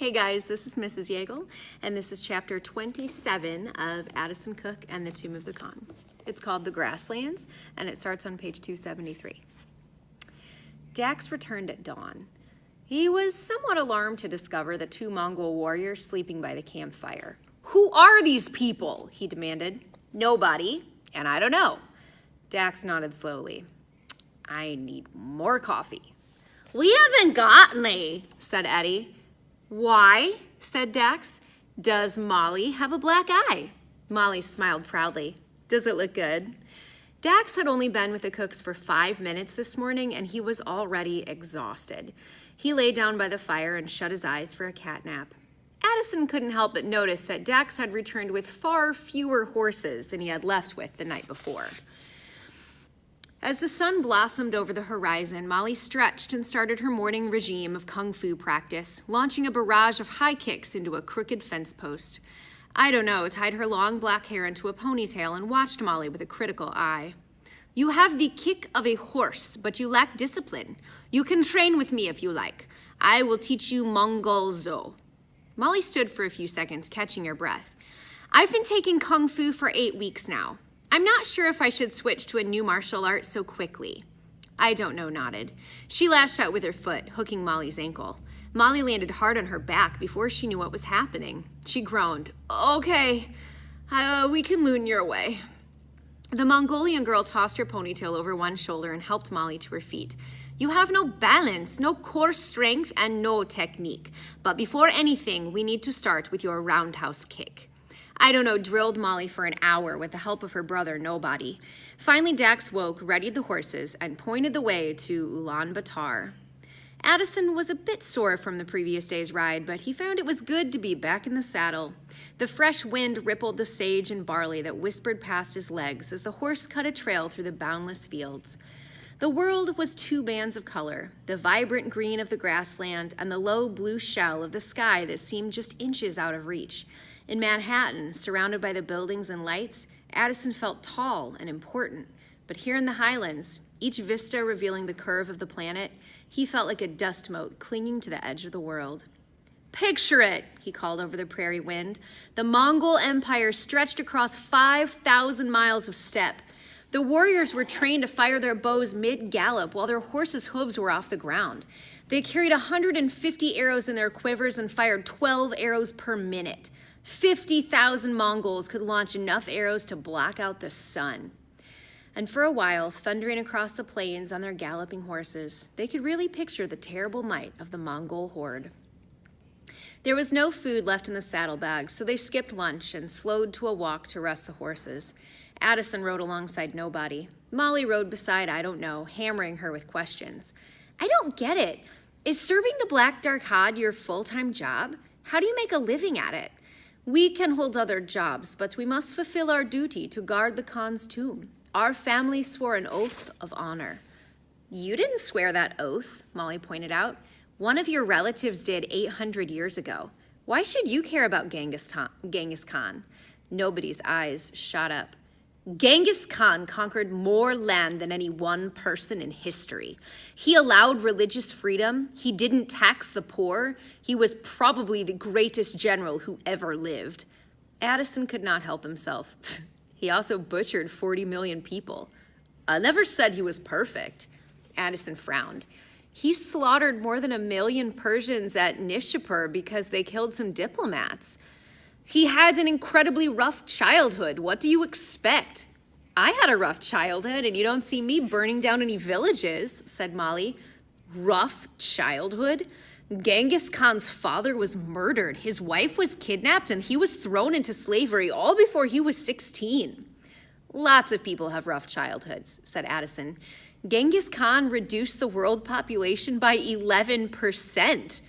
Hey guys, this is Mrs. Yeagle, and this is chapter 27 of Addison Cooke and the Tomb of the Khan. It's called The Grasslands, and it starts on page 273. Dax returned at dawn. He was somewhat alarmed to discover the two Mongol warriors sleeping by the campfire. "Who are these people?" he demanded. "Nobody, and I don't know." Dax nodded slowly. "I need more coffee." "We haven't got any," said Eddie. "Why?" said Dax. "Does Molly have a black eye?" Molly smiled proudly. "Does it look good?" Dax had only been with the Cookes for 5 minutes this morning, and he was already exhausted. He lay down by the fire and shut his eyes for a cat nap. Addison couldn't help but notice that Dax had returned with far fewer horses than he had left with the night before. As the sun blossomed over the horizon, Molly stretched and started her morning regime of kung fu practice, launching a barrage of high kicks into a crooked fence post. I don't know, tied her long black hair into a ponytail and watched Molly with a critical eye. "You have the kick of a horse, but you lack discipline. You can train with me if you like. I will teach you Mongols. Molly stood for a few seconds, catching her breath. "I've been taking kung fu for 8 weeks now. I'm not sure if I should switch to a new martial art so quickly." "I don't know," nodded. She lashed out with her foot, hooking Molly's ankle. Molly landed hard on her back before she knew what was happening. She groaned. "Okay, we can loon your way." The Mongolian girl tossed her ponytail over one shoulder and helped Molly to her feet. "You have no balance, no core strength, and no technique. But before anything, we need to start with your roundhouse kick." I don't know, drilled Molly for an hour with the help of her brother, Nobody. Finally, Dax woke, readied the horses, and pointed the way to Ulaanbaatar. Addison was a bit sore from the previous day's ride, but he found it was good to be back in the saddle. The fresh wind rippled the sage and barley that whispered past his legs as the horse cut a trail through the boundless fields. The world was 2 bands of color, the vibrant green of the grassland and the low blue shell of the sky that seemed just inches out of reach. In Manhattan, surrounded by the buildings and lights, Addison felt tall and important. But here in the highlands, each vista revealing the curve of the planet, he felt like a dust mote clinging to the edge of the world. "Picture it," he called over the prairie wind. The Mongol Empire stretched across 5,000 miles of steppe. The warriors were trained to fire their bows mid-gallop while their horses' hooves were off the ground. They carried 150 arrows in their quivers and fired 12 arrows per minute. 50,000 Mongols could launch enough arrows to block out the sun. And for a while, thundering across the plains on their galloping horses, they could really picture the terrible might of the Mongol horde. There was no food left in the saddlebags, so they skipped lunch and slowed to a walk to rest the horses. Addison rode alongside Nobody. Molly rode beside I don't know, hammering her with questions. "I don't get it. Is serving the Black Dark Hod your full-time job? How do you make a living at it?" "We can hold other jobs, but we must fulfill our duty to guard the Khan's tomb. Our family swore an oath of honor." "You didn't swear that oath," Molly pointed out. "One of your relatives did 800 years ago. Why should you care about Genghis Khan?" Nobody's eyes shot up. "Genghis Khan conquered more land than any one person in history. He allowed religious freedom. He didn't tax the poor. He was probably the greatest general who ever lived." Addison could not help himself. "He also butchered 40 million people. I never said he was perfect." Addison frowned. "He slaughtered more than 1 million Persians at Nishapur because they killed some diplomats. He had an incredibly rough childhood. What do you expect?" "I had a rough childhood, and you don't see me burning down any villages," said Molly. "Rough childhood? Genghis Khan's father was murdered, his wife was kidnapped, and he was thrown into slavery all before he was 16. "Lots of people have rough childhoods," said Addison. "Genghis Khan reduced the world population by 11%.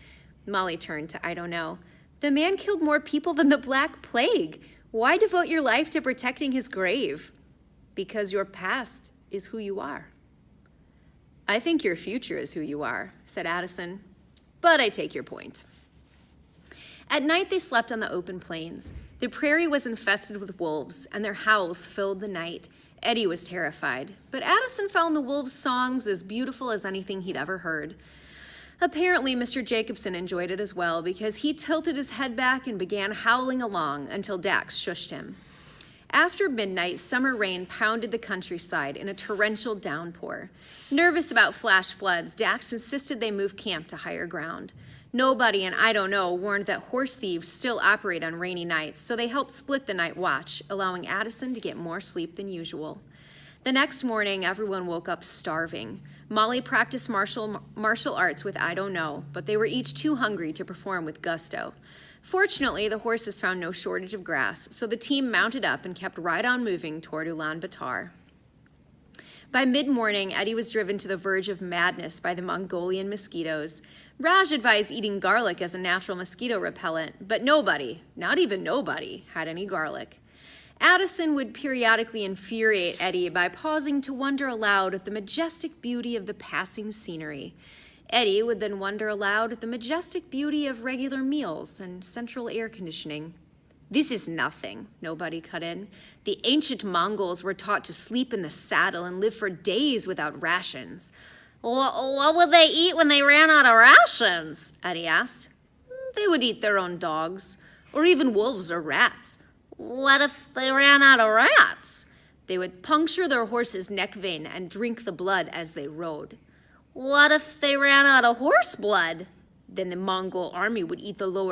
Molly turned to I don't know. "The man killed more people than the Black Plague. Why devote your life to protecting his grave?" "Because your past is who you are." "I think your future is who you are," said Addison. "But I take your point." At night, they slept on the open plains. The prairie was infested with wolves, and their howls filled the night. Eddie was terrified, but Addison found the wolves' songs as beautiful as anything he'd ever heard. Apparently, Mr. Jacobson enjoyed it as well because he tilted his head back and began howling along until Dax shushed him. After midnight, summer rain pounded the countryside in a torrential downpour. Nervous about flash floods, Dax insisted they move camp to higher ground. Nobody in I Don't Know warned that horse thieves still operate on rainy nights, so they helped split the night watch, allowing Addison to get more sleep than usual. The next morning, everyone woke up starving. Molly practiced martial arts with I Don't Know, but they were each too hungry to perform with gusto. Fortunately, the horses found no shortage of grass, so the team mounted up and kept right on moving toward Ulaanbaatar. By mid-morning, Eddie was driven to the verge of madness by the Mongolian mosquitoes. Raj advised eating garlic as a natural mosquito repellent, but nobody, not even nobody, had any garlic. Addison would periodically infuriate Eddie by pausing to wonder aloud at the majestic beauty of the passing scenery. Eddie would then wonder aloud at the majestic beauty of regular meals and central air conditioning. "This is nothing," nobody cut in. "The ancient Mongols were taught to sleep in the saddle and live for days without rations." "What would they eat when they ran out of rations?" Eddie asked. "They would eat their own dogs, or even wolves or rats." "What if they ran out of rats?" "They would puncture their horse's neck vein and drink the blood as they rode." "What if they ran out of horse blood?" "Then the Mongol army would eat the lower